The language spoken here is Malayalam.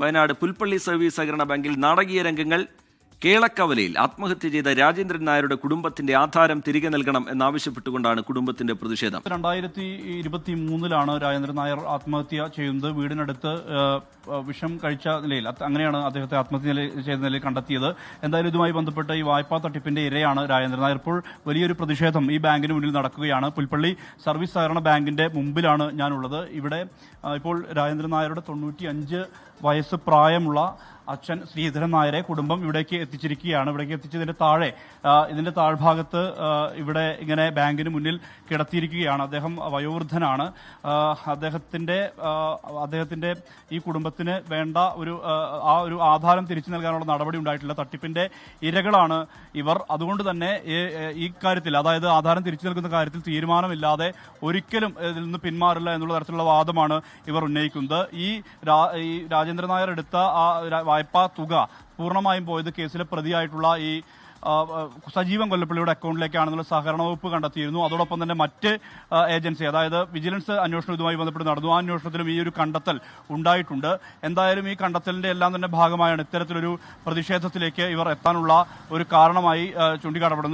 വയനാട് പുൽപ്പള്ളി സർവീസ് സഹകരണ ബാങ്കിൽ നാടകീയ രംഗങ്ങൾ. കേളക്കവലയിൽ ആത്മഹത്യ ചെയ്ത രാജേന്ദ്രൻ നായരുടെ കുടുംബത്തിന്റെ ആധാരം തിരികെ നൽകണം എന്നാവശ്യപ്പെട്ടുകൊണ്ടാണ് കുടുംബത്തിന്റെ പ്രതിഷേധം. 2023 രാജേന്ദ്രൻ നായർ ആത്മഹത്യ ചെയ്യുന്നത്. വീടിനടുത്ത് വിഷം കഴിച്ച നിലയിൽ, അങ്ങനെയാണ് അദ്ദേഹത്തെ ആത്മഹത്യ ചെയ്ത നിലയിൽ കണ്ടെത്തിയത്. എന്തായാലും ഇതുമായി ബന്ധപ്പെട്ട് ഈ വായ്പാ തട്ടിപ്പിന്റെ ഇരയാണ് രാജേന്ദ്രൻ നായർ. ഇപ്പോൾ വലിയൊരു പ്രതിഷേധം ഈ ബാങ്കിന് മുന്നിൽ നടക്കുകയാണ്. പുൽപ്പള്ളി സർവീസ് സഹകരണ ബാങ്കിന്റെ മുമ്പിലാണ് ഞാനുള്ളത്. ഇവിടെ ഇപ്പോൾ രാജേന്ദ്രൻ നായരുടെ 95 വയസ്സ് പ്രായമുള്ള അച്ഛൻ ശ്രീധരൻ നായരെ കുടുംബം ഇവിടേക്ക് എത്തിച്ചിരിക്കുകയാണ്. ഇവിടേക്ക് എത്തിച്ചതിന്റെ താഴെ, ഇതിന്റെ താഴ്ഭാഗത്ത് ഇവിടെ ഇങ്ങനെ ബാങ്കിന് മുന്നിൽ കിടത്തിയിരിക്കുകയാണ്. അദ്ദേഹം വയോവൃദ്ധനാണ്. അദ്ദേഹത്തിന്റെ ഈ കുടുംബത്തിന് വേണ്ട ഒരു ആധാരം തിരിച്ചു നൽകാനുള്ള നടപടി ഉണ്ടായിട്ടില്ല. തട്ടിപ്പിന്റെ ഇരകളാണ് ഇവർ. അതുകൊണ്ട് തന്നെ ഈ കാര്യത്തിൽ, അതായത് ആധാരം തിരിച്ചു നൽകുന്ന കാര്യത്തിൽ തീരുമാനമില്ലാതെ ഒരിക്കലും ഇതിൽ നിന്ന് പിന്മാറില്ല എന്നുള്ള തരത്തിലുള്ള വാദമാണ് ഇവർ ഉന്നയിക്കുന്നത്. ഈ രാജേന്ദ്രൻ നായർ എടുത്ത വായ്പാ തുക പൂർണ്ണമായും പോയത് കേസിലെ പ്രതിയായിട്ടുള്ള ഈ സജീവൻ കൊല്ലപ്പള്ളിയുടെ അക്കൗണ്ടിലേക്കാണെന്നുള്ള സഹകരണ വകുപ്പ് കണ്ടെത്തിയിരുന്നു. അതോടൊപ്പം തന്നെ മറ്റ് ഏജൻസി, അതായത് വിജിലൻസ് അന്വേഷണം ഇതുമായി ബന്ധപ്പെട്ട് നടന്നു. ആ അന്വേഷണത്തിലും ഈ ഒരു കണ്ടെത്തൽ ഉണ്ടായിട്ടുണ്ട്. എന്തായാലും ഈ കണ്ടെത്തലിന്റെ എല്ലാം തന്നെ ഭാഗമായാണ് ഇത്തരത്തിലൊരു പ്രതിഷേധത്തിലേക്ക് ഇവർ എത്താനുള്ള ഒരു കാരണമായി ചൂണ്ടിക്കാട്ടപ്പെടുന്നത്.